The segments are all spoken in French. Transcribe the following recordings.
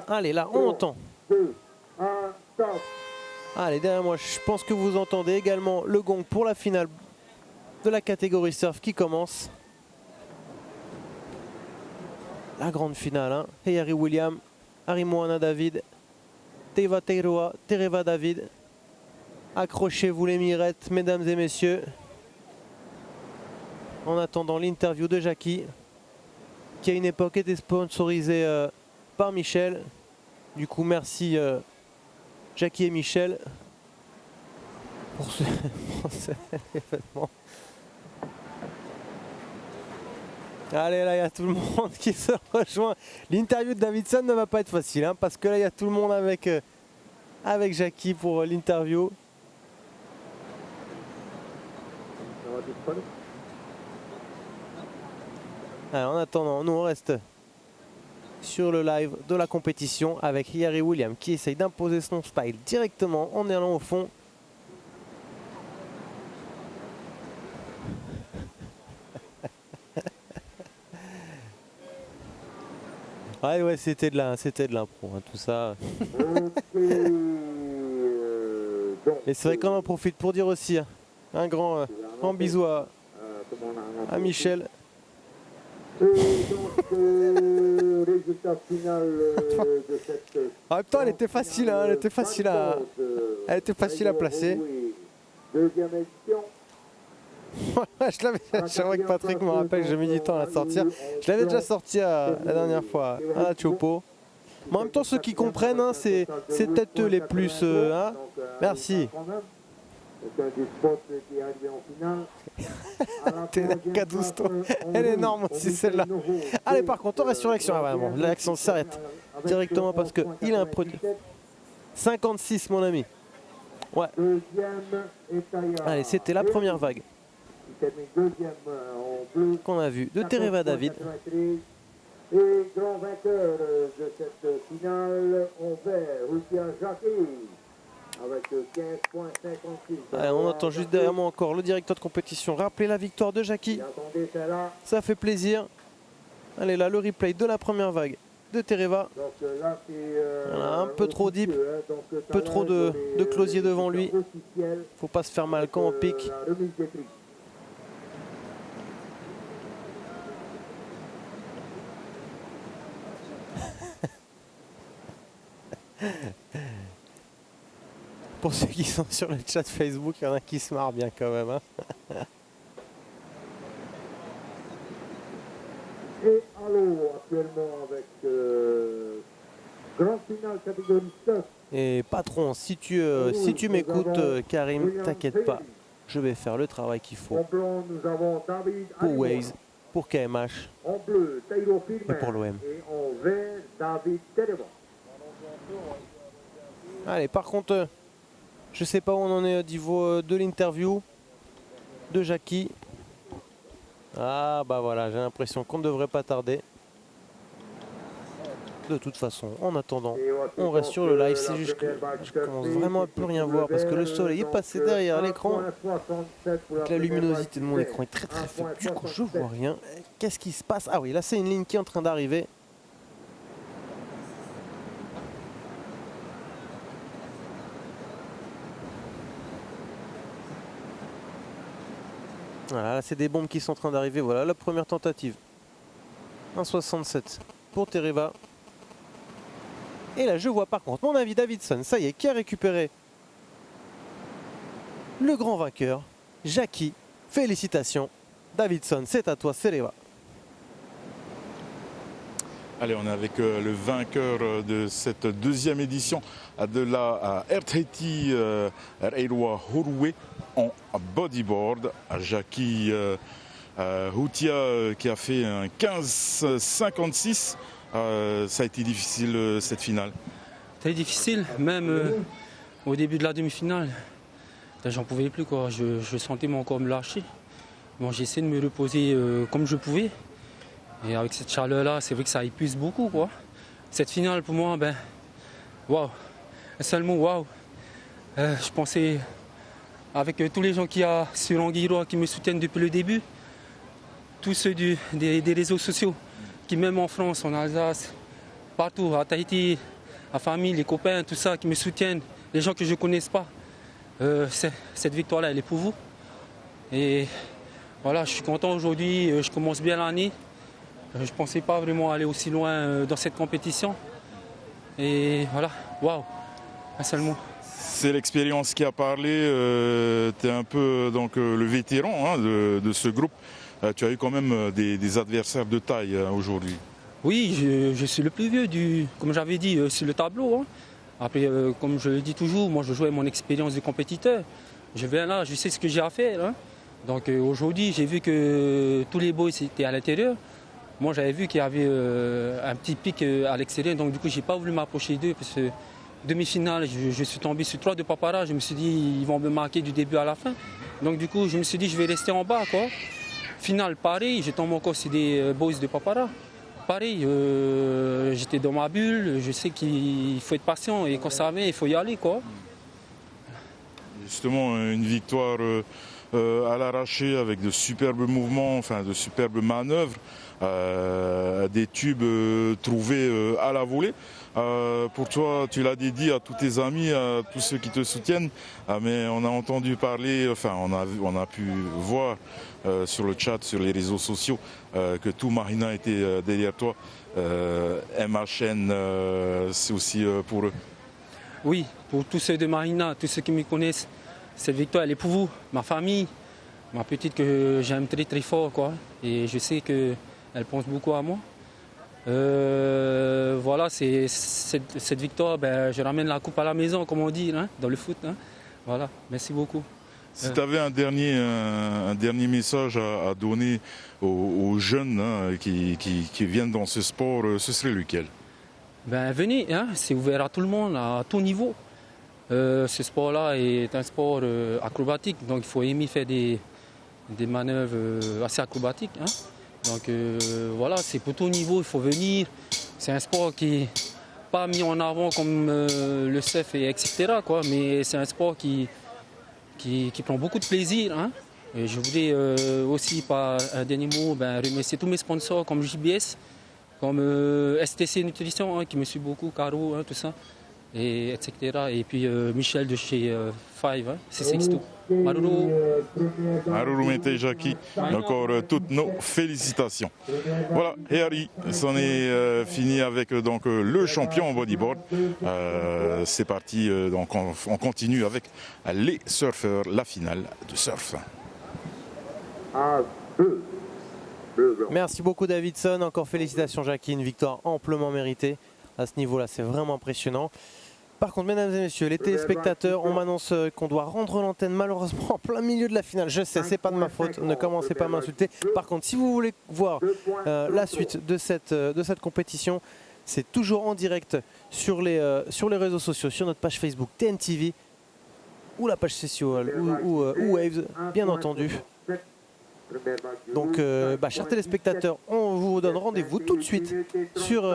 Allez, là, on entend. 2, 1, stop. Allez, derrière moi, je pense que vous entendez également le gong pour la finale de la catégorie surf qui commence. La grande finale, hein. Harry William, Harry Moana David, Teiva Teiroa, Tereva David. Accrochez-vous les mirettes, mesdames et messieurs. En attendant l'interview de Jackie, qui à une époque était sponsorisé par Michel. Du coup, merci Jackie et Michel pour ce événement. Allez, là, il y a tout le monde qui se rejoint. L'interview de Davidson ne va pas être facile, hein, parce que là, il y a tout le monde avec Jackie pour l'interview. En attendant, nous on reste sur le live de la compétition avec Harry William qui essaye d'imposer son style directement en allant au fond. Ouais, c'était de l'impro, hein, tout ça. Et c'est vrai qu'on en profite pour dire aussi un grand bisou à Michel. Résultat final de cette... En même temps, elle était facile, hein, elle était facile à placer. Deuxième édition. Je avec Patrick me rappelle que j'ai mis du temps à la sortir. Je l'avais déjà sorti la dernière fois à la Chopo. Mais en même temps, ceux qui comprennent, hein, c'est peut-être eux les plus. Hein. Merci. Elle est énorme aussi celle-là. Allez, par contre, on reste sur l'action. Ah, vraiment, l'action s'arrête directement parce qu'il a un produit. 56, mon ami. Ouais. Allez, c'était la première vague qu'on a vue de Tereva David. Et grand vainqueur de cette finale, on fait Russia Jackie avec 15,56. Allez, on entend juste derrière moi encore le directeur de compétition rappeler la victoire de Jackie. Ça fait plaisir. Allez, là, le replay de la première vague de Tereva. Voilà, un peu trop deep, un peu trop de closier devant lui. Faut pas se faire mal quand on pique. Pour ceux qui sont sur le chat Facebook, il y en a qui se marrent bien quand même. Hein. Et allô, actuellement avec grande finale catégorie 9. Et patron, si tu m'écoutes, Karim, t'inquiète pas. Je vais faire le travail qu'il faut. En blanc, nous avons David pour Waze, pour KMH en bleu, Taylor et pour l'OM. Et en vert, David Tereva. Allez, par contre, je sais pas où on en est au niveau de l'interview de Jackie. Ah bah voilà, j'ai l'impression qu'on ne devrait pas tarder. De toute façon, en attendant, on reste sur le live. C'est juste que je commence vraiment à plus rien voir parce que le soleil est passé derrière l'écran. La luminosité de mon écran est très faible. Du coup, je vois rien. Qu'est-ce qui se passe? Ah oui, là c'est une ligne qui est en train d'arriver. Voilà, là c'est des bombes qui sont en train d'arriver. Voilà la première tentative. 1,67 pour Tereva. Et là je vois par contre mon ami Davidson, ça y est, qui a récupéré le grand vainqueur, Jackie. Félicitations Davidson, c'est à toi, Tereva. Allez, on est avec le vainqueur de cette deuxième édition de la RTT Reiroa Horuwe en bodyboard. Jackie Houtia qui a fait un 15,56. Ça a été difficile cette finale. Ça a été difficile, même au début de la demi-finale. J'en pouvais plus, quoi. Je sentais mon corps me lâcher. Bon, j'ai essayé de me reposer comme je pouvais. Et avec cette chaleur-là, c'est vrai que ça épuise beaucoup, quoi. Cette finale, pour moi, ben, waouh. Un seul mot, waouh. Je pensais, avec tous les gens qui y a sur Anguillois qui me soutiennent depuis le début, tous ceux des réseaux sociaux, qui même en France, en Alsace, partout, à Tahiti, la famille, les copains, tout ça qui me soutiennent, les gens que je ne connaisse pas. Cette victoire-là, elle est pour vous. Et voilà, je suis content aujourd'hui, je commence bien l'année. Je ne pensais pas vraiment aller aussi loin dans cette compétition. Et voilà, waouh, un seul mot. C'est l'expérience qui a parlé. Tu es un peu donc, le vétéran hein, de ce groupe. Tu as eu quand même des adversaires de taille aujourd'hui. Oui, je suis le plus vieux, comme j'avais dit, sur le tableau. Hein. Après, comme je le dis toujours, moi je jouais mon expérience de compétiteur. Je viens là, je sais ce que j'ai à faire. Hein. Donc aujourd'hui, j'ai vu que tous les boys étaient à l'intérieur. Moi, j'avais vu qu'il y avait un petit pic à l'extérieur. Donc du coup, je n'ai pas voulu m'approcher d'eux. Parce que demi-finale, je suis tombé sur 3 de Papara. Je me suis dit, ils vont me marquer du début à la fin. Donc du coup, je me suis dit, je vais rester en bas. Quoi. Finale, pareil, je tombe encore sur des boys de Papara. Pareil, j'étais dans ma bulle, je sais qu'il faut être patient et quand ça vient, il faut y aller. Quoi. Justement, une victoire à l'arraché avec de superbes mouvements, enfin de superbes manœuvres, des tubes trouvés à la volée. Pour toi, tu l'as dédié à tous tes amis, à tous ceux qui te soutiennent, mais on a entendu parler, enfin on a pu voir sur le chat, sur les réseaux sociaux, que tout Marina était derrière toi. MHN, c'est aussi pour eux. Oui, pour tous ceux de Marina, tous ceux qui me connaissent, cette victoire elle est pour vous, ma famille, ma petite que j'aime très très fort. Quoi. Et je sais qu'elle pense beaucoup à moi. Voilà, cette victoire, ben, je ramène la coupe à la maison, comme on dit, hein, dans le foot. Hein. Voilà, merci beaucoup. Si tu avais un dernier message à donner aux jeunes hein, qui viennent dans ce sport, ce serait lequel? Ben, venez, hein, c'est ouvert à tout le monde, à tout niveau. Ce sport-là est un sport acrobatique, donc il faut aimer faire des manœuvres assez acrobatiques. Hein. Donc voilà, c'est pour tout niveau, il faut venir. C'est un sport qui n'est pas mis en avant comme le surf, etc. Quoi, mais c'est un sport qui prend beaucoup de plaisir. Hein. Et je voudrais aussi, par un dernier mot, remercier tous mes sponsors comme JBS, comme STC Nutrition, hein, qui me suit beaucoup, Caro, hein, tout ça, et etc. Et puis Michel de chez Five, hein, C62. Maruru Mete Jackie, encore toutes nos félicitations. Voilà, et Harry, c'en est fini avec donc, le champion en bodyboard. C'est parti, donc on continue avec les surfeurs, la finale de surf. Merci beaucoup Davidson, encore félicitations Jackie, une victoire amplement méritée. À ce niveau-là, c'est vraiment impressionnant. Par contre, mesdames et messieurs, les téléspectateurs, on m'annonce qu'on doit rendre l'antenne malheureusement en plein milieu de la finale. Je sais, c'est pas de ma faute, ne commencez pas à m'insulter. Par contre, si vous voulez voir la suite de cette compétition, c'est toujours en direct sur les réseaux sociaux, sur notre page Facebook TNTV ou la page sociale ou Waves, bien entendu. Donc, chers téléspectateurs, on vous donne rendez-vous tout de suite sur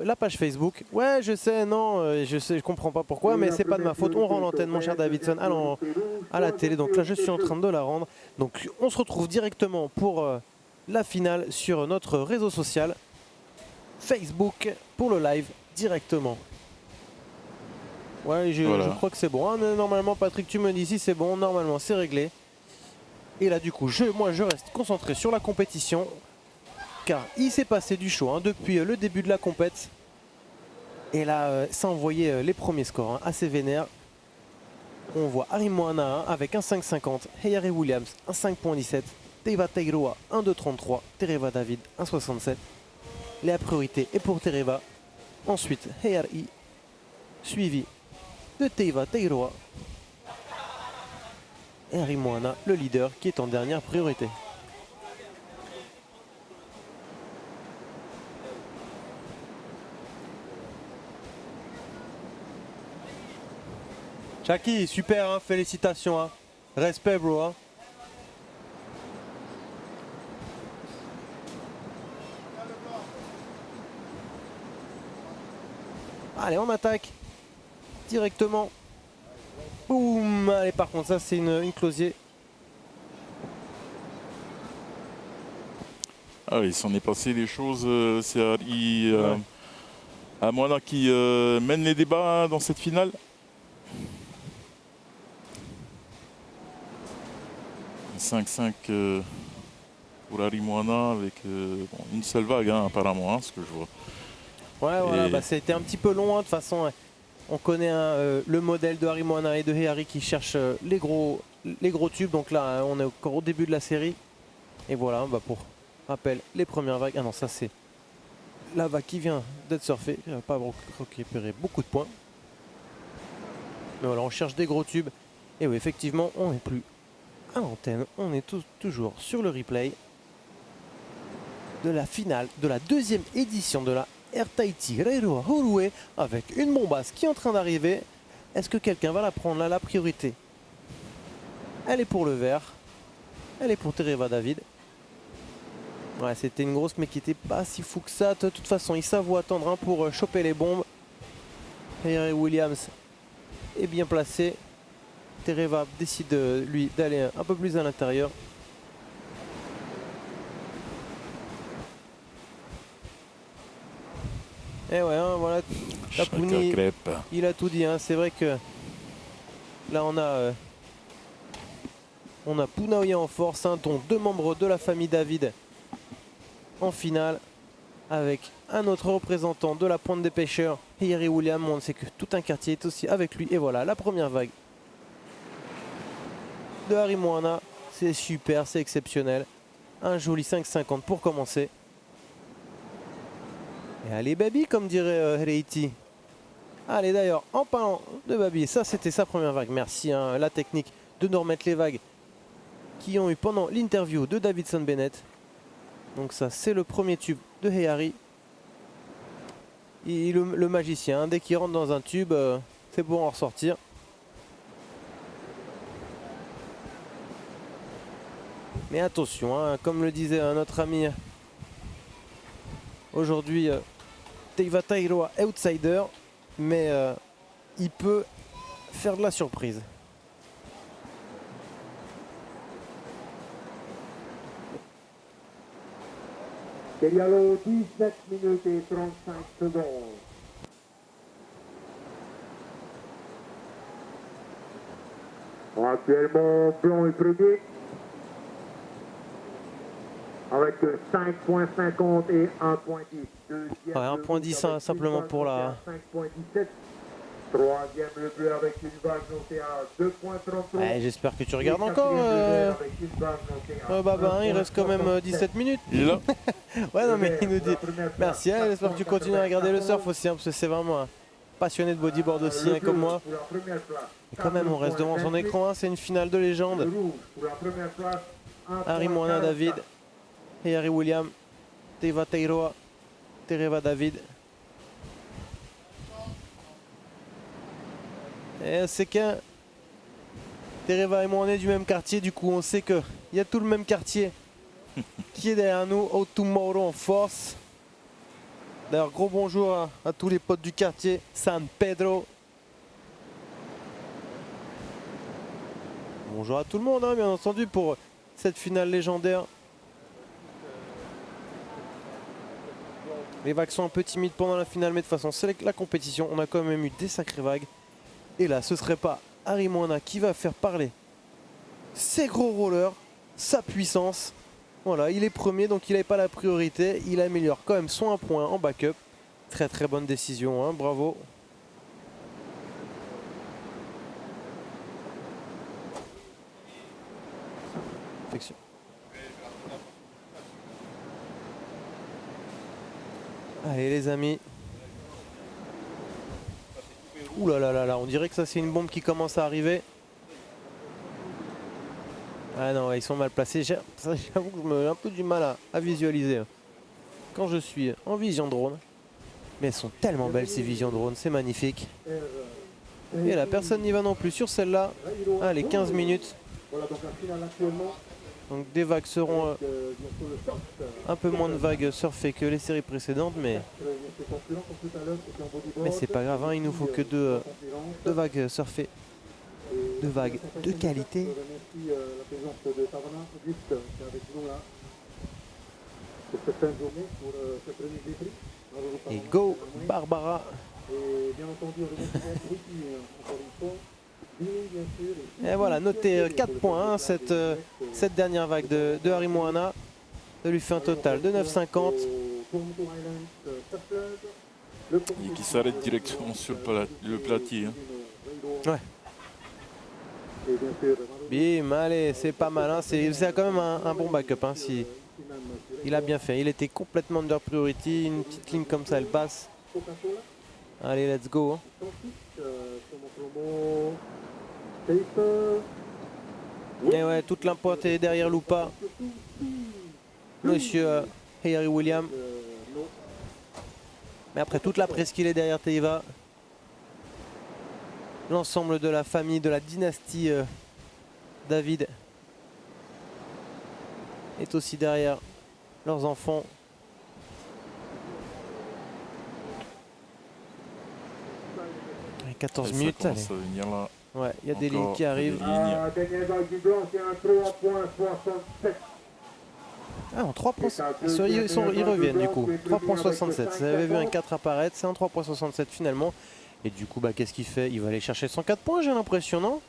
la page Facebook. Ouais, je sais, non, je comprends pas pourquoi, mais c'est pas de ma faute. On rend l'antenne, mon cher Davidson, à la télé. Donc là, je suis en train de la rendre. Donc, on se retrouve directement pour la finale sur notre réseau social Facebook pour le live directement. Ouais, je crois que c'est bon. Hein. Normalement, Patrick, tu me dis si c'est bon. Normalement, c'est réglé. Et là, du coup, moi, je reste concentré sur la compétition. Car il s'est passé du show hein, depuis le début de la compète. Et là, ça envoyait les premiers scores hein, assez vénères. On voit Harry Moana hein, avec un 5,50, Heyari Williams un 5,17, Teiva Tairoa 1,2,33, Tereva David 1,67. La priorité est pour Tereva. Ensuite, Heyari, suivi de Teiva Tairoa. Et Harry Moana, le leader, qui est en dernière priorité. Jackie, super, hein, félicitations. Hein. Respect, bro. Hein. Allez, on attaque. Directement. Boum. Allez, par contre, ça, c'est une closier. Ah oui, il s'en est passé des choses. C'est Harry Moana qui mène les débats dans cette finale. « 5-5 pour Harry Moana avec une seule vague apparemment, ce que je vois. Ouais, voilà, bah, c'était un petit peu long, de toute façon. On connaît le modèle de Harry Moana et de Harry qui cherchent les gros tubes. Donc là, on est encore au début de la série. Et voilà, bah, pour rappel, les premières vagues. Ah non, ça c'est la vague qui vient d'être surfée. Il ne va pas récupérer beaucoup de points. Mais voilà, on cherche des gros tubes. Et oui, effectivement, on n'est plus à l'antenne. On est toujours sur le replay de la finale de la deuxième édition de la Air Tahiti Reiroa Houroué avec une bombasse qui est en train d'arriver. Est-ce que quelqu'un va la prendre là, la priorité? Elle est pour le vert. Elle est pour Tereva David. Ouais, c'était une grosse mais qui n'était pas si fou que ça. De toute façon, il s'avoue attendre pour choper les bombes. Harry Williams est bien placé. Tereva décide lui d'aller un peu plus à l'intérieur. Et ouais, voilà, Tapouni, il a tout dit. C'est vrai que là on a Pounaouia en force, dont 2 membres de la famille David en finale, avec un autre représentant de la pointe des pêcheurs, Harry William. On sait que tout un quartier est aussi avec lui. Et voilà, la première vague de Harry Moana. C'est super, c'est exceptionnel. Un joli 5,50 pour commencer. Et allez Baby, comme dirait Reiti. Allez d'ailleurs, en parlant de Baby, ça c'était sa première vague. Merci la technique de nous remettre les vagues qui ont eu pendant l'interview de Davidson Bennett. Donc ça c'est le premier tube de Harry. Le magicien, dès qu'il rentre dans un tube, c'est pour en ressortir. Mais attention, comme le disait notre ami aujourd'hui, Teiva Tairoa outsider, mais il peut faire de la surprise. Kerialo, 17 minutes et 35 secondes. Actuellement, Blanc est premier. Avec 5,50 et 1,10. Ouais, 1,10 simplement pour la... 5,17. Troisième le bleu avec une vague notée à 2,33. Ouais, j'espère que tu regardes encore. Baba, il reste quand même 17 minutes. Il est là. Ouais, non, mais il nous dit merci. J'espère que tu continues à regarder le surf aussi, parce que c'est vraiment un passionné de bodyboard aussi, comme moi. Et quand même, on reste devant son écran. C'est une finale de légende. Harry Moana David et Harry William, Teiva Tairoa, Tereva David. Et c'est qu'un Tereva et moi on est du même quartier, du coup on sait qu'il y a tout le même quartier qui est derrière nous. Au Tomorrow en force. D'ailleurs gros bonjour à tous les potes du quartier San Pedro. Bonjour à tout le monde bien entendu pour cette finale légendaire. Les vagues sont un peu timides pendant la finale, mais de toute façon c'est la compétition. On a quand même eu des sacrées vagues. Et là, ce serait pas Harry Moana qui va faire parler ses gros rollers, sa puissance. Voilà, il est premier, donc il n'avait pas la priorité. Il améliore quand même son 1 point en backup. Très très bonne décision, bravo. Affection. Allez les amis. Ouh là là là là, on dirait que ça c'est une bombe qui commence à arriver. Ah non, ils sont mal placés. J'avoue que j'ai un peu du mal à visualiser quand je suis en vision drone. Mais elles sont tellement belles ces visions drone, c'est magnifique. Et là, personne n'y va non plus sur celle-là. Allez, 15 minutes. Donc des vagues seront un peu moins de vagues surfées que les séries précédentes, mais c'est pas grave, il nous faut que deux vagues surfées, 2 vagues de qualité. pour cette fin de journée, pour ce premier débrief. Et go Barbara. Et bien entendu, on remercie Ruki, encore une fois. Bien sûr. Et voilà, notez 4 points, hein, cette dernière vague de Harry Moana. Ça lui fait un total de 9,50. Et qui s'arrête directement sur le platier. Hein. Ouais. Bim, allez, c'est pas mal. Hein. C'est quand même un bon backup. Hein, si il a bien fait. Il était complètement under priority. Une petite ligne comme ça, elle passe. Allez, let's go. Hein. Et ouais, toute l'impointe est derrière Lupa. Monsieur Harry Williams. Mais après, toute la presqu'île est derrière Teiva. L'ensemble de la famille, de la dynastie David est aussi derrière leurs enfants. Et 14 minutes. Ça commence à venir là. Ouais, il y a des lignes qui arrivent. Dernière vague du blanc, c'est un 3,67. Ah, en 3 points. Ils reviennent du coup. 3,67. Vous avez vu un 4 apparaître, c'est un 3,67 finalement. Et du coup, bah, qu'est-ce qu'il fait? Il va aller chercher 104 points, j'ai l'impression, non?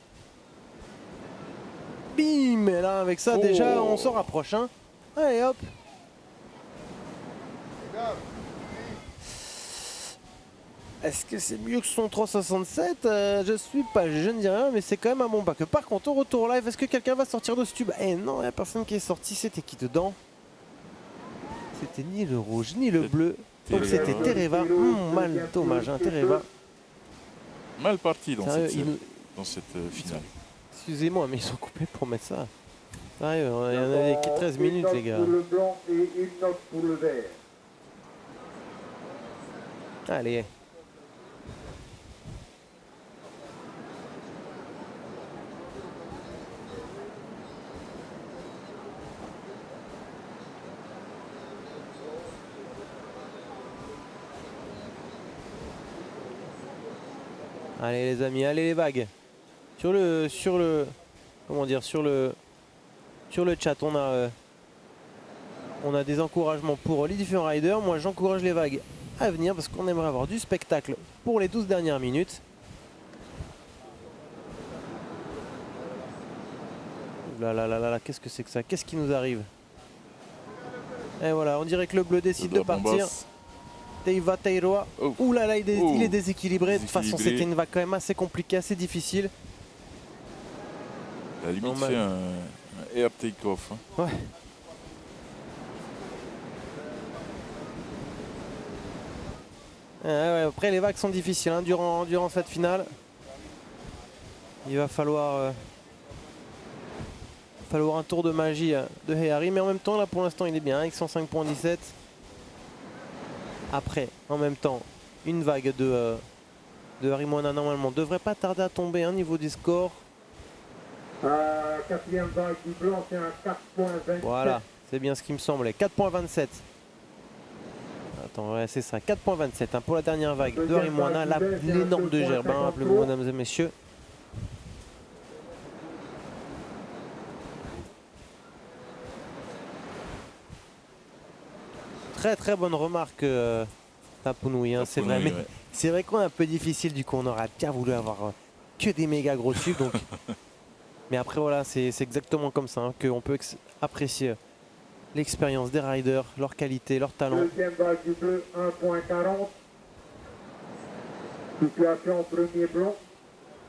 Bim! Et là, avec ça, déjà, on s'en rapproche. Hein. Allez, hop! Est-ce que c'est mieux que son 3,67? Je ne dis rien, mais c'est quand même un bon bac. Par contre, au retour live, est-ce que quelqu'un va sortir de ce tube? Eh non, il n'y a personne qui est sorti. C'était qui dedans? C'était ni le rouge, ni le bleu. Donc c'était Tereva. Mal, dommage, hein, Tereva. Mal parti dans Sérieux, cette finale. Excusez-moi, mais ils sont coupés pour mettre ça. Sérieux, il y en avait qui 13 minutes, les gars. Une note pour le blanc et une note pour le vert. Allez. Allez les amis, allez les vagues. Sur le chat, on a des encouragements pour les différents riders. Moi, j'encourage les vagues à venir parce qu'on aimerait avoir du spectacle pour les 12 dernières minutes. Là là là là, qu'est-ce que c'est que ça? Qu'est-ce qui nous arrive? Et voilà, on dirait que le bleu décide de partir. Teiva Teiroa. Ouh là là, il est déséquilibré. De toute façon, c'était une vague quand même assez compliquée, assez difficile. Il a limite fait un air take-off. Hein. Ouais. Ouais, après, les vagues sont difficiles hein, durant cette finale. Il va falloir un tour de magie de Harry. Mais en même temps, là, pour l'instant, il est bien avec 105,17. Après, en même temps, une vague de Harry Moana normalement devrait pas tarder à tomber au niveau du score. Quatrième vague du blanc, c'est un 4,27. Voilà, c'est bien ce qui me semblait. 4,27. Attends, ouais, c'est ça. 4,27 hein, pour la dernière vague de Harry Moana. L'énorme de Gerbin, appelez-vous mesdames et messieurs. Très bonne remarque Tapunui, hein, c'est vrai, mais ouais. C'est vrai qu'on est un peu difficile, du coup on aurait bien voulu avoir que des méga gros tubes. Donc... mais après voilà, c'est exactement comme ça hein, qu'on peut apprécier l'expérience des riders, leur qualité, leur talent. Deuxième vague du bleu, 1,40. Situation premier blanc,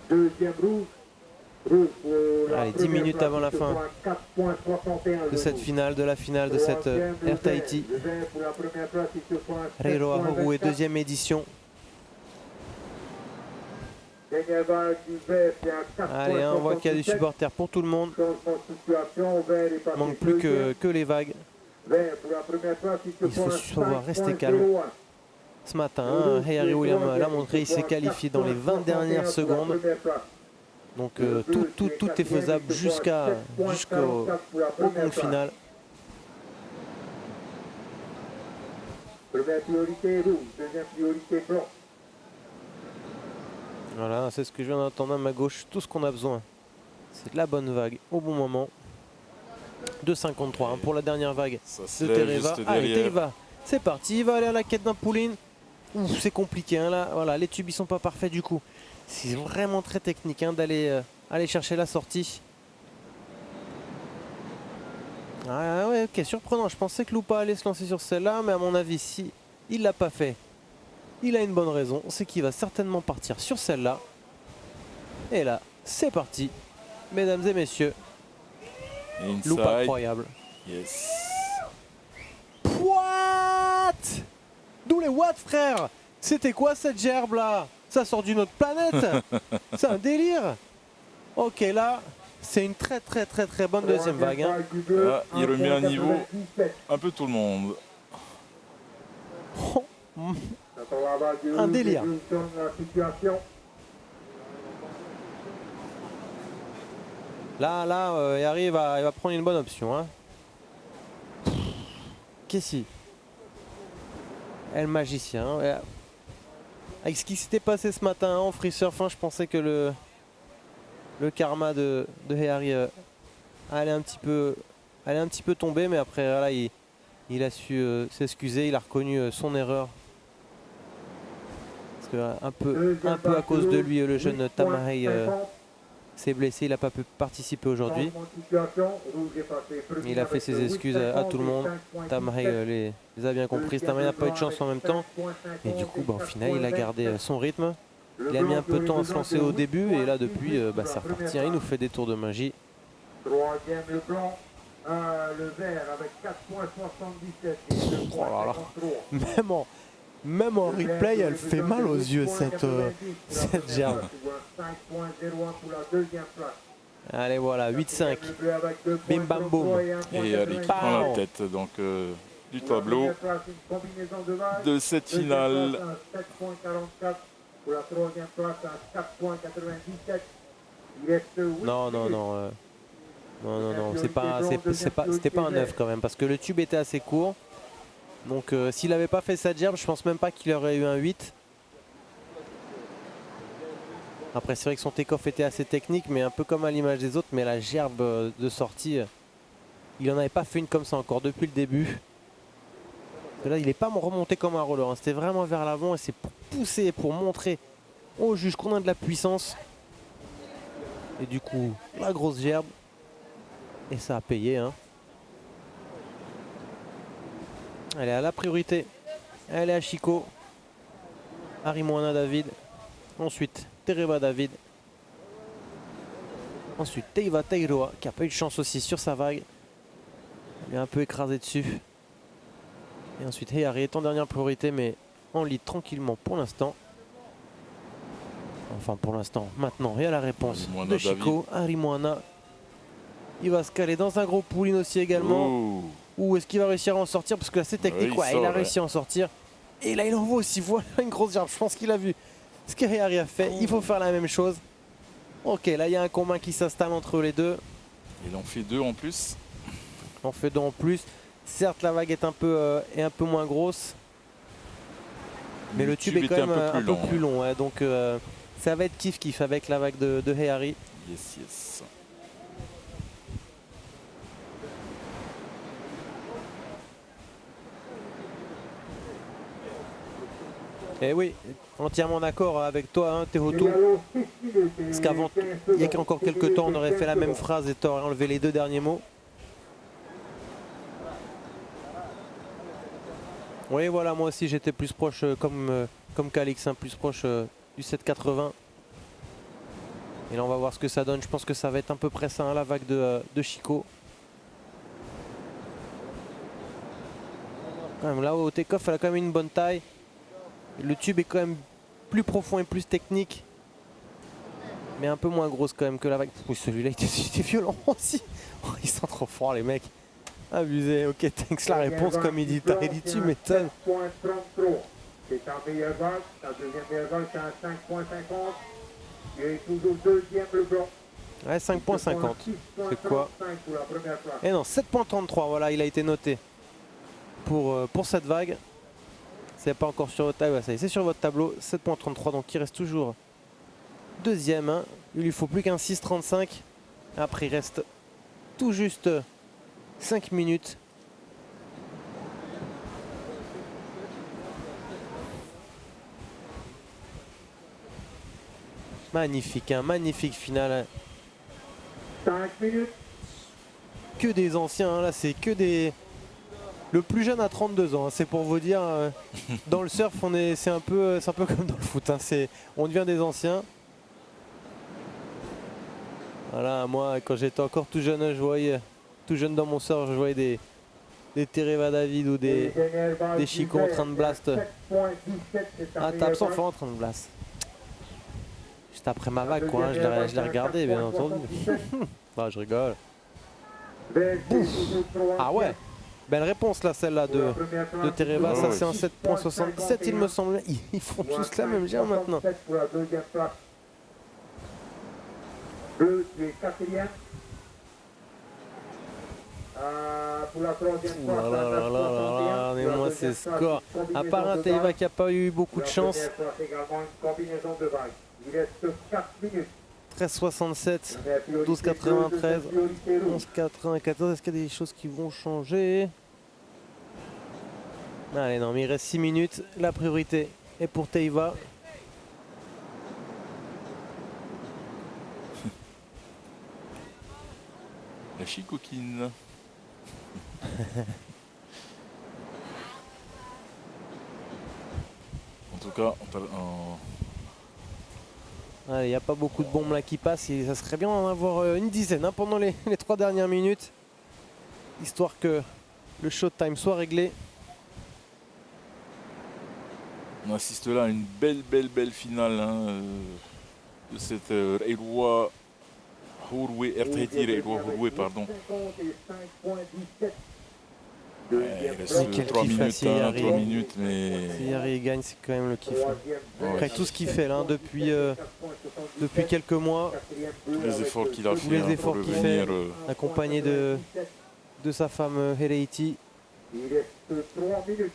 deuxième rouge. Allez, 10 minutes avant la fin de cette finale, de cette Air Tahiti. Reiroa Horoué, deuxième édition. Allez, hein, on voit qu'il y a des supporters pour tout le monde. Il manque plus que les vagues. Il faut savoir rester calme. Ce matin, hein, Harry Williams l'a montré, il s'est qualifié dans les 20 dernières secondes. Donc tout est faisable jusqu'au compte final. Première priorité rouge, deuxième priorité blanc. Voilà, c'est ce que je viens d'entendre à ma gauche. Tout ce qu'on a besoin, c'est de la bonne vague au bon moment. 2,53 hein, pour la dernière vague Ça se de lève Tereva. juste Allez, derrière. Tereva, c'est parti, il va aller à la quête d'un pull-in. Ouf, c'est compliqué, hein, là. Voilà, les tubes ils sont pas parfaits du coup. C'est vraiment très technique hein, d'aller aller chercher la sortie. Ah ouais, ok, surprenant. Je pensais que Lupa allait se lancer sur celle-là, mais à mon avis, si il l'a pas fait, il a une bonne raison. C'est qu'il va certainement partir sur celle-là. Et là, c'est parti, mesdames et messieurs. Lupa Inside. incroyable. Yes. What? D'où les watts, frère? C'était quoi cette gerbe là? Ça sort d'une autre planète. C'est un délire. Ok, là, c'est une très bonne deuxième vague. Hein. Là, il remet à niveau un peu tout le monde. Un délire. Là, Harry va prendre une bonne option. Hein. Qu'est-ce qu'il? Le magicien. Hein. Avec ce qui s'était passé ce matin en free surf, hein, je pensais que le karma de Harry allait un petit peu tomber, mais après là, il a su s'excuser, il a reconnu son erreur. Parce que un peu à cause de lui, le jeune Tamahei s'est blessé, il n'a pas pu participer aujourd'hui. Il a fait ses excuses à tout le monde. Tamahei les a bien compris. Tamahei n'a pas eu de chance en même temps. Et du coup, au final, il a gardé son rythme. Il a mis un peu de temps à se lancer au début. Et là, depuis, c'est reparti. Il nous fait des tours de magie. Troisième le blanc, le vert avec 4,77. Oh là là. Même en replay, elle fait mal aux yeux cette gerbe. Allez voilà, 8-5. Bim bam boum. Et allez, qui prend la tête donc, du tableau de cette finale. Non, c'était pas un 9 quand même, parce que le tube était assez court. Donc s'il n'avait pas fait cette gerbe, je pense même pas qu'il aurait eu un 8. Après c'est vrai que son take-off était assez technique, mais un peu comme à l'image des autres, mais la gerbe de sortie, il n'en avait pas fait une comme ça encore depuis le début. Parce que là il n'est pas remonté comme un roller, hein. C'était vraiment vers l'avant et c'est pour pousser, pour montrer au juge qu'on a de la puissance. Et du coup, la grosse gerbe. Et ça a payé, hein. Elle est à la priorité. Elle est à Chico. Harry-Moana David. Ensuite, Tereva David. Ensuite, Teiva Teiroa, qui n'a pas eu de chance aussi sur sa vague. Il est un peu écrasé dessus. Et ensuite, Harry est en dernière priorité, mais en lead tranquillement pour l'instant. Enfin, pour l'instant, maintenant, il y a la réponse de Chico. Harry-Moana. Il va se caler dans un gros pull-in aussi également. Oh. Ou est-ce qu'il va réussir à en sortir? Parce que là c'est technique, Oui, il a réussi à en sortir. Et là il envoie aussi, voilà une grosse gerbe. Je pense qu'il a vu ce qu'Harry a fait. Il faut faire la même chose. Ok, là il y a un combat qui s'installe entre les deux. Il en fait deux en plus. On fait deux en plus. Certes la vague est un peu moins grosse. Mais le tube est quand même un peu plus long. Ouais, donc ça va être kiff avec la vague de Harry. Yes, yes. Et oui, entièrement d'accord avec toi, hein, Tehoto. Parce qu'avant, il y a encore quelques temps, on aurait fait la même phrase et tu aurais enlevé les deux derniers mots. Oui, voilà, moi aussi j'étais plus proche, comme Calix, hein, plus proche du 7,80. Et là, on va voir ce que ça donne. Je pense que ça va être à peu près ça, hein, la vague de Chico. Quand même, là, au take-off, elle a quand même une bonne taille. Le tube est quand même plus profond et plus technique. Mais un peu moins grosse quand même que la vague. Oui, celui-là il était violent aussi. Oh, ils sont trop forts les mecs. Abusé. Ok, thanks la réponse comme il dit. Tu m'étonnes. C'est ta meilleure vague. Ta deuxième meilleure vague, c'est un 5,50. Il est toujours deuxième le blanc. Ouais, 5,50. C'est quoi? Et non, 7,33. Voilà, il a été noté pour cette vague. C'est pas encore sur votre tableau, c'est sur votre tableau, 7,33, donc il reste toujours deuxième. Hein. Il lui faut plus qu'un 6,35. Après il reste tout juste 5 minutes. Magnifique, hein, magnifique finale. 5 minutes. Que des anciens, hein, là c'est que des... Le plus jeune a 32 ans, hein, c'est pour vous dire, dans le surf c'est un peu comme dans le foot, hein, on devient des anciens. Voilà, moi quand j'étais encore tout jeune, tout jeune dans mon surf, je voyais des Tereva David ou des Chico en train de blast. Ah, t'as absent fort en train de blast. Juste après ma vague, quoi, hein, je l'ai regardé, bien entendu. Ah, je rigole. Bouf. Ah ouais, belle réponse là, celle-là de Tereva, ça c'est un 7.77 il me semble. Ils font tous la même gemme maintenant. Bleu, tu es quatrième. Pour la troisième fois, regardez-moi ces scores. À part un Tereva qui n'a pas eu beaucoup de chance. Il reste 4 minutes. 13,67, 12,93, 11,94. Est-ce qu'il y a des choses qui vont changer? Allez, non, mais il reste 6 minutes. La priorité est pour Teiva. La chicoquine. En tout cas, Il n'y a pas beaucoup de bombes là qui passent. Et ça serait bien d'en avoir une dizaine, hein, pendant les 3 dernières minutes. Histoire que le showtime soit réglé. on assiste là à une belle finale, hein, de cette Reiwa Hourwe, RTT Reiwa Hourwe, pardon. Il reste 3 minutes, 3 minutes, mais... Si Yari gagne, c'est quand même le kiff. Hein. Après tout ce qu'il fait là, hein, depuis quelques mois, tous les efforts qu'il a tous les fait, efforts pour qu'il revenir, fait, accompagné de sa femme Heleiti. Il reste 3 minutes.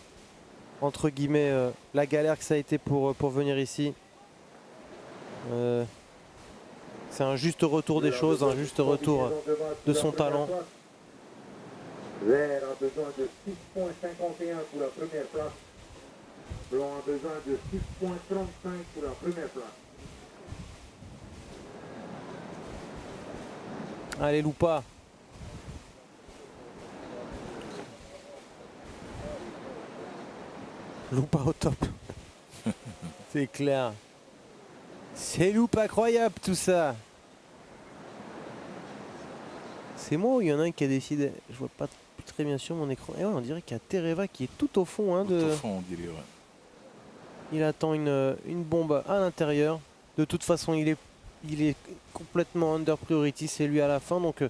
Entre guillemets, la galère que ça a été pour venir ici. C'est un juste retour des choses, un juste retour de son talent. Vert a besoin de 6,51 pour la première place. Blanc a besoin de 6,35 pour la première place. Allez, Lupa. Lupa au top. C'est clair. C'est Lupa incroyable tout ça. C'est moi ou il y en a un qui a décidé? Je vois pas très bien sur mon écran. Et ouais, on dirait qu'il y a Tereva qui est tout au fond. Hein, tout au fond, on dirait, ouais. Il attend une bombe à l'intérieur. De toute façon, il est complètement under priority. C'est lui à la fin. Donc,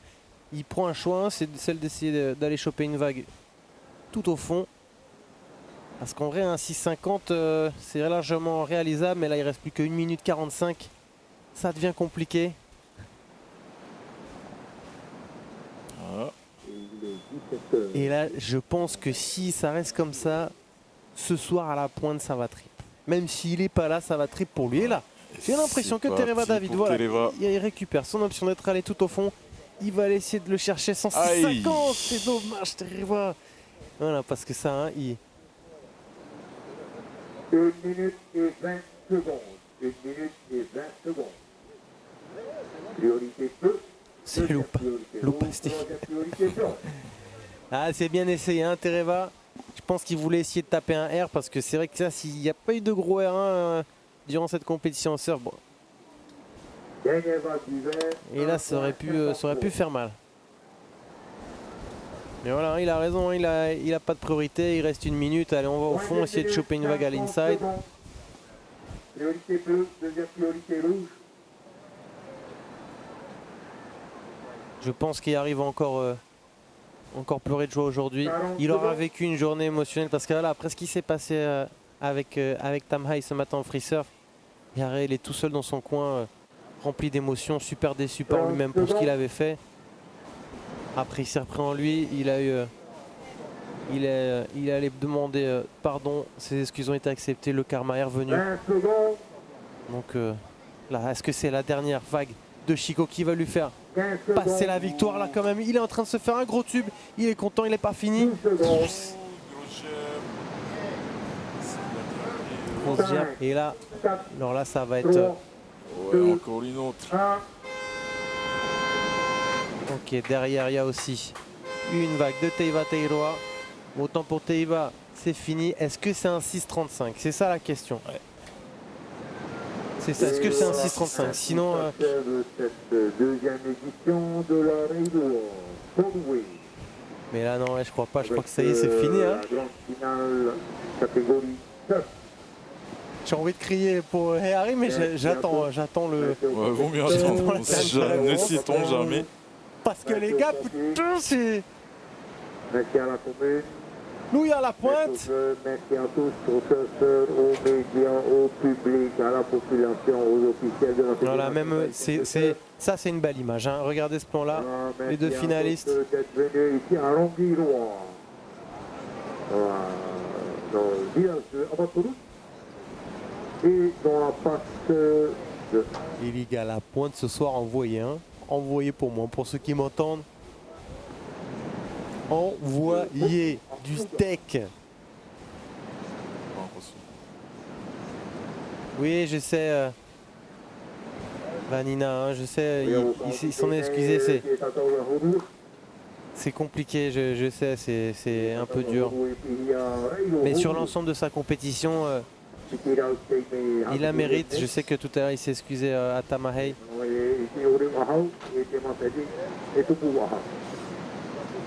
il prend un choix. Hein, c'est celle d'essayer d'aller choper une vague tout au fond. Parce qu'en vrai, un 6,50, c'est largement réalisable. Mais là, il reste plus que 1 minute 45. Ça devient compliqué. Et là, je pense que si ça reste comme ça, ce soir à la pointe, ça va trip. Même s'il n'est pas là, ça va trip pour lui. Et là, j'ai l'impression que Tereva David, voilà, il récupère son option d'être allé tout au fond. Il va aller essayer de le chercher sans 6,50. C'est dommage, Tereva. Voilà, parce que ça, hein, 1 minute et 20 secondes. 1 minute et 20 secondes. Priorité bleu. C'est Lupa stick. Ah, c'est bien essayé, hein, Tereva. Je pense qu'il voulait essayer de taper un R parce que c'est vrai que là, s'il n'y a pas eu de gros R1 durant cette compétition en surf, bon. Et là, ça aurait pu faire mal. Mais voilà, il a raison, hein, il a pas de priorité, il reste 1 minute. Allez, on va au fond, essayer de choper une vague à l'inside. Priorité bleue, deuxième priorité rouge. Je pense qu'il arrive encore pleuré de joie aujourd'hui. Il aura vécu une journée émotionnelle parce que là, après ce qui s'est passé avec Tam Hai ce matin en free surf, il est tout seul dans son coin, rempli d'émotions, super déçu par lui-même pour ce qu'il avait fait. Après, il s'est repris en lui, il allait demander pardon, ses excuses ont été acceptées, le karma est revenu. Donc là, est-ce que c'est la dernière vague de Chico qui va lui faire 15 passer la victoire là quand même. Il est en train de se faire un gros tube. Il est content, il n'est pas fini. 12 secondes. Grosse jab. Et là, 4, alors là, ça va être. 3, Ouais, encore une autre. 1. Ok, derrière, il y a aussi une vague de Teiva Teiroa. Autant pour Teiva, c'est fini. Est-ce que c'est un 6,35? C'est ça la question. C'est ça. Est-ce que c'est un 6,35? Sinon. Cette deuxième édition de la Railway Broadway. Mais là, non, ouais, je crois pas. Je crois que ça y est, c'est fini. Hein. La grande finale catégorie 9. J'ai envie de crier pour Harry, mais j'attends le. Ouais, vaut mieux attendre. Ne citons jamais. Parce que les gars, putain, c'est. Merci à la commune. Nous, il y a la pointe. Merci à tous, aux chercheurs, aux médias, au public, à la population, aux officiels de la fédération. Voilà, même, ça, c'est une belle image. Hein. Regardez ce plan-là. Les deux finalistes. Merci à tous d'être venus ici à Ronguirois. Dans le village de Abatorou. Et dans la passe de... Et les gars, la pointe ce soir, envoyez. Hein. Envoyez pour moi, pour ceux qui m'entendent. Envoyez du steak. Oui, je sais. Vanina, hein, je sais, ils s'en est excusé. C'est compliqué, je sais, c'est un peu dur. Mais sur l'ensemble de sa compétition, il la mérite. Je sais que tout à l'heure, il s'est excusé à Tamahei.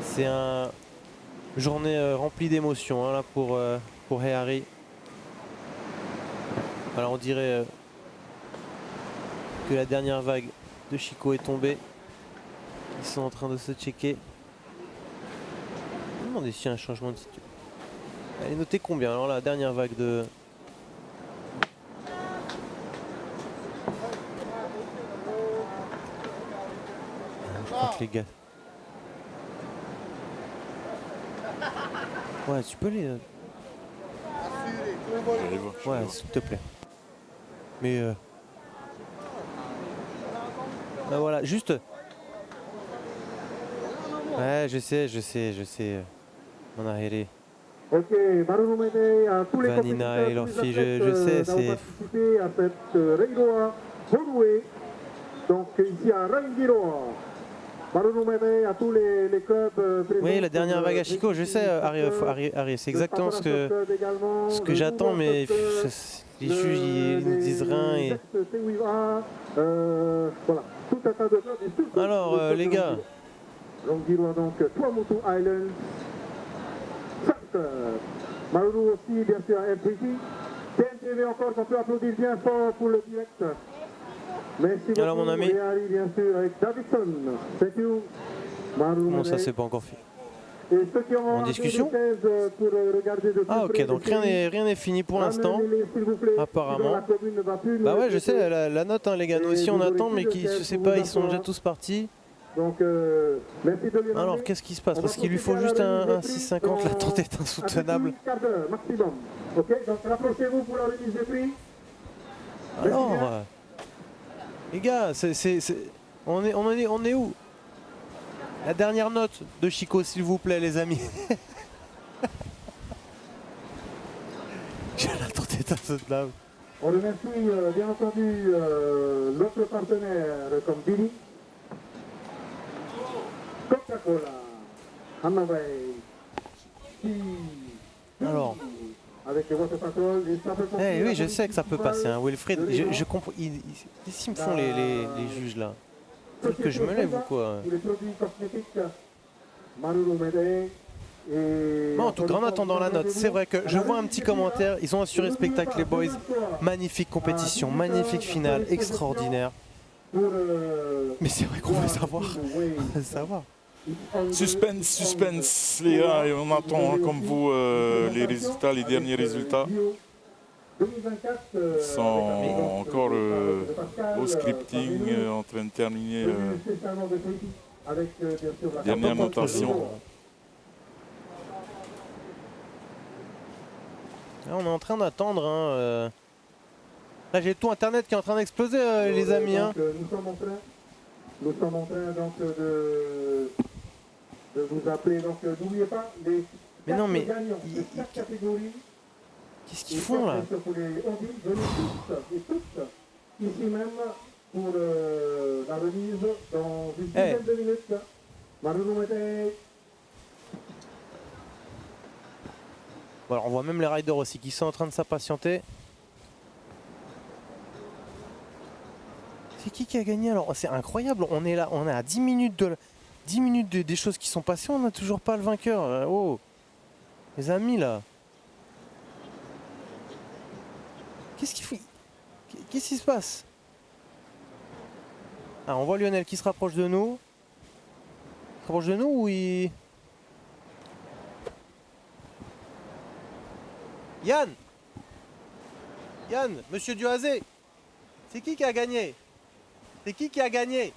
C'est une journée remplie d'émotions hein, là pour Heari. Alors on dirait que la dernière vague de Chico est tombée. Ils sont en train de se checker. Je me demande s'il y a un changement de situation. Elle est notée combien? Alors la dernière vague de... Je crois que les gars... Ouais, tu peux les... Ouais, s'il te plaît. Mais... Ben voilà, juste... Ouais, je sais. On a héré. Ok, Marunomene à tous les Vanina et leur fille, je sais, c'est... participé à cette Railway Broadway. Donc ici à Ronguirois. Marunomene à tous les clubs présents. Oui, la dernière vague à Chico, je sais, Harry, c'est exactement ce que j'attends, mais les juges, ils ne disent rien. Et... Alors, les gars. Ronguirois donc, Tuamotu Island. Maruru aussi, bien sûr, à FPC. TNTV encore, qu'on peut applaudir bien fort pour le direct. Merci beaucoup. Alors, mon ami. Harry, bien sûr, avec Davidson. Thank you. Non, ça, c'est pas encore fait. Et ceux qui ont en discussion pour regarder de Ah, ok, donc rien n'est fini pour l'instant. Apparemment. Bah ouais, je sais, la note, hein, les gars, nous aussi on attend, mais qui, je sais pas, ils sont déjà tous partis. Donc, merci de les alors, qu'est-ce qui se passe? Parce qu'il lui faut juste un 6,50, l'attente est insoutenable. Maximum. Ok, donc rapprochez-vous pour la remise des prix. Alors, les gars, on est où? La dernière note de Chico, s'il vous plaît, les amis. L'attente est insoutenable. On remercie bien entendu l'autre partenaire comme Billy. Coca-Cola, Hanaway, alors, avec votre patron, oui, je sais que ça peut passer. Hein. Wilfried, je comprends. Ils me font les juges là. Que je me lève ou quoi? Les produits cosmétiques, Marurumene. Bon, en tout cas, en attendant la note, c'est vrai que je vois un petit commentaire. Ils ont assuré le spectacle, les boys. Magnifique compétition, magnifique finale, extraordinaire. Mais c'est vrai qu'on veut savoir. On veut savoir. Suspense, les gars, et on attend comme vous les résultats, les derniers résultats. Ils sont encore au scripting, en train de terminer dernière notation. Là, on est en train d'attendre. Hein, Là, j'ai tout Internet qui est en train d'exploser, les amis. Hein. Nous sommes en train donc de vous appeler. Donc n'oubliez pas les Mais non, mais gagnants de chaque catégorie. qu'est-ce qu'ils font là? Pour les Audi, venez tous et toutes ici même pour la remise dans une dizaine de minutes. Bon, alors on voit même les riders aussi qui sont en train de s'impatienter. C'est qui a gagné alors? C'est incroyable, on est là, on est à 10 minutes des choses qui sont passées, on n'a toujours pas le vainqueur. Oh, les amis là. Qu'est-ce qu'il fait? Qu'est-ce qui se passe? Ah, on voit Lionel qui se rapproche de nous. Il se rapproche de nous ou il... Yann, monsieur Duazé, c'est qui a gagné? C'est qui a gagné?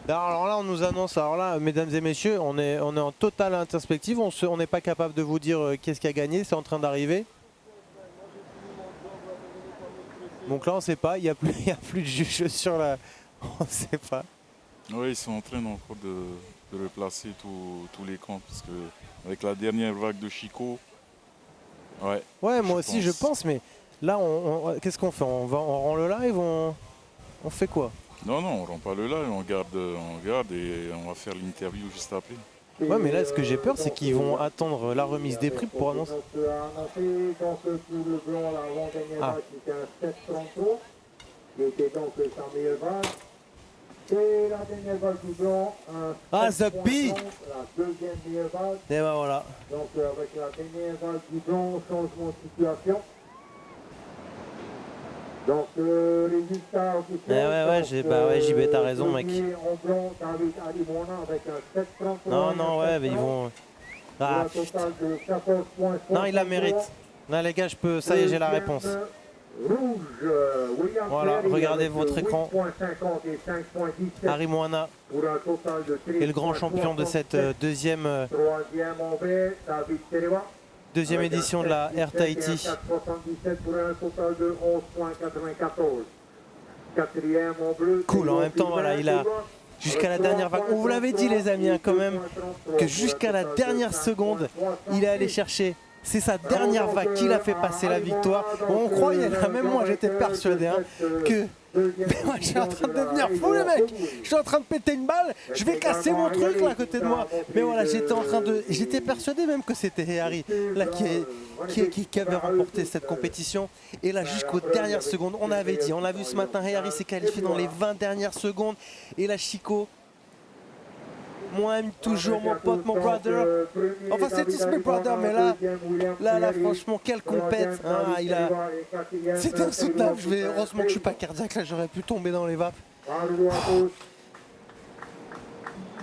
Alors là, on nous annonce, alors là, mesdames et messieurs, on est en totale introspective, on n'est pas capable de vous dire qu'est-ce qui a gagné, c'est en train d'arriver. Donc là, on ne sait pas, il n'y a plus de juge sur la... On ne sait pas. Oui, ils sont en train encore de replacer tous les camps, parce que avec la dernière vague de Chico, ouais, moi aussi je pense, mais là, qu'est-ce qu'on fait? On rend le live, on fait quoi? Non, on rend pas le live, on garde et on va faire l'interview juste après. Ouais, mais là, ce que j'ai peur, c'est qu'ils vont attendre la remise des prix pour annoncer. Ah. Ah, The Bee! Et ben voilà. Donc avec la dernière vague du blanc, changement de situation. Donc résultat officiel. Ouais, JB, t'as raison, mec. En blanc, David Alimona avec un 7,33. Non, ouais, mais ils vont... Ah, putain. Non, il la mérite. Non, les gars, ça y est, j'ai la réponse. Voilà, regardez votre écran. Harry Moana est le grand champion de cette deuxième édition de la Air Tahiti. Cool, en même temps, voilà, il a jusqu'à la dernière vague. On vous l'avait dit, les amis, hein, quand même, que jusqu'à la dernière seconde, il est allé chercher. C'est sa dernière vague qui l'a fait passer la victoire. On croyait, là, même moi j'étais persuadé que... Mais moi je suis en train de devenir fou, les mecs. Je suis en train de péter une balle. Je vais casser mon truc là à côté de moi. Mais voilà, j'étais persuadé même que c'était Harry là qui avait remporté cette compétition. Et là jusqu'aux dernières secondes, on avait dit, on l'a vu ce matin, Harry s'est qualifié dans les 20 dernières secondes. Et là Chico, moi toujours mon pote, mon brother. Enfin c'est tous mes brothers, mais là franchement quelle compète, hein, c'était insoutenable. Heureusement que je suis pas cardiaque, là j'aurais pu tomber dans les vapes.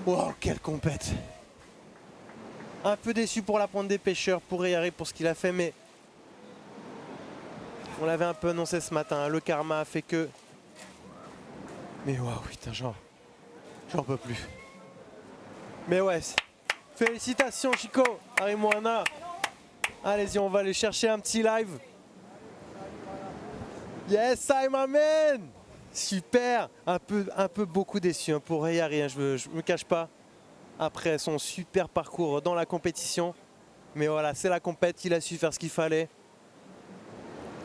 Wow, quelle compète. Un peu déçu pour la pointe des pêcheurs, pour Harry pour ce qu'il a fait, mais on l'avait un peu annoncé ce matin, hein, le karma a fait que... Mais waouh, putain, j'en peux plus. Mais ouais, félicitations Chico, Harry Moana. Allez-y, on va aller chercher un petit live. Yes, I'm a man. Super, un peu beaucoup déçu hein, pour Harry, hein, je me cache pas. Après son super parcours dans la compétition. Mais voilà, c'est la compète, il a su faire ce qu'il fallait.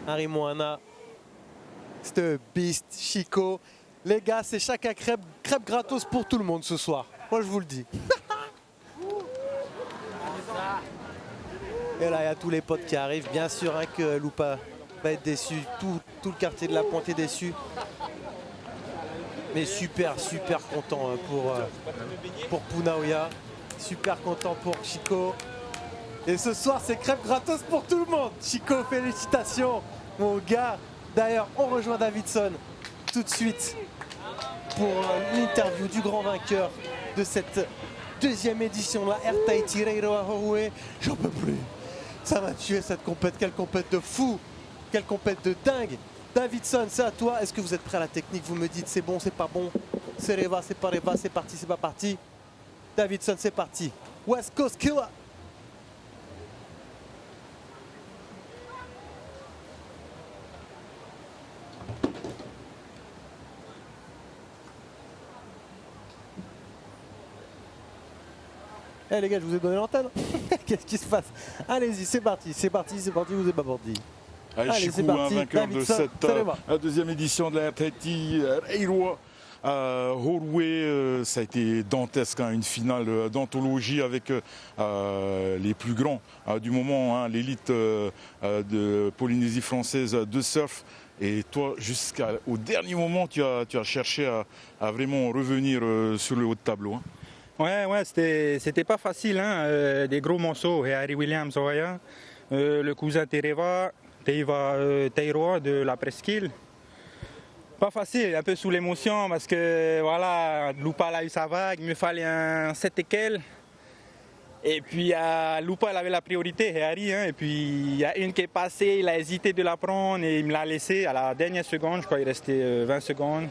Harry Moana, c'est beast, Chico. Les gars, c'est chacun crêpe gratos pour tout le monde ce soir. Moi je vous le dis. Et là il y a tous les potes qui arrivent. Bien sûr hein, que Lupa va être déçu. Tout le quartier de la Pointe est déçu. Mais super content pour Punaoya. Super content pour Chico. Et ce soir c'est crêpe gratos pour tout le monde. Chico, félicitations mon gars. D'ailleurs on rejoint Davidson tout de suite pour l'interview du grand vainqueur de cette deuxième édition de la Air Tahiti Reiroa Ho'ohe. J'en peux plus. Ça m'a tué cette compète. Quelle compète de fou. Quelle compète de dingue. Davidson, c'est à toi. Est-ce que vous êtes prêt à la technique? Vous me dites c'est bon, c'est pas bon. C'est Reva, c'est pas Reva, c'est parti, c'est pas parti. Davidson, c'est parti. West Coast Killer. Eh les gars, je vous ai donné l'antenne. Qu'est-ce qui se passe? Allez-y, c'est parti, vous êtes pas parti. Allez, Allez, Chico, c'est parti. vainqueur de Davidson, cette Salema. deuxième édition de la RTT Reiroa Horoué. Ça a été dantesque, hein, une finale d'anthologie avec les plus grands du moment, hein, l'élite de Polynésie française de surf. Et toi, jusqu'au dernier moment, tu as cherché à vraiment revenir sur le haut de tableau. Hein. Ouais, c'était pas facile, hein, des gros morceaux. Et Harry Williams, le cousin Teiva de la presqu'île. Pas facile, un peu sous l'émotion parce que voilà, Lupa a eu sa vague, il me fallait un 7 et quelques. Et puis Lupa elle avait la priorité, et Harry, hein, et puis il y a une qui est passée, il a hésité de la prendre et il me l'a laissé à la dernière seconde, je crois qu'il restait 20 secondes.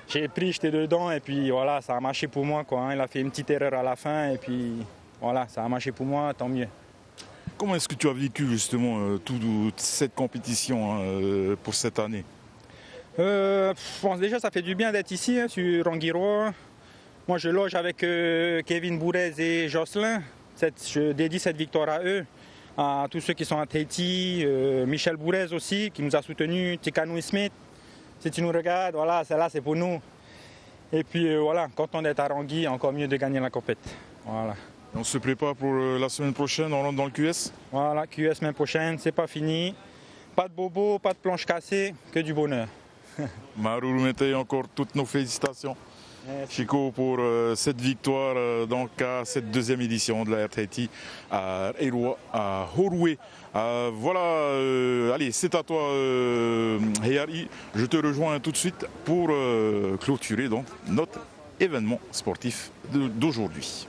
J'ai pris, j'étais dedans et puis voilà, ça a marché pour moi, quoi, hein. Il a fait une petite erreur à la fin et puis voilà, ça a marché pour moi, tant mieux. Comment est-ce que tu as vécu justement toute cette compétition, hein, pour cette année? Bon, déjà ça fait du bien d'être ici, hein, sur Rangiroa. Moi je loge avec Kevin Bourez et Jocelyn. Je dédie cette victoire à eux, à tous ceux qui sont à Tahiti, Michel Bourez aussi qui nous a soutenus, Tikanu Smith. Si tu nous regardes, voilà, celle-là c'est pour nous. Et puis voilà, content d'être à Rangui, encore mieux de gagner la compète. Voilà. On se prépare pour la semaine prochaine, on rentre dans le QS? Voilà, QS semaine prochaine, c'est pas fini. Pas de bobo, pas de planche cassée, que du bonheur. Maruru Mete, encore toutes nos félicitations. Merci. Chico, pour cette victoire donc à cette deuxième édition de la RTT à Reiroa, à Horoué. Voilà, allez, c'est à toi, Heyari. Je te rejoins tout de suite pour clôturer donc notre événement sportif d'aujourd'hui.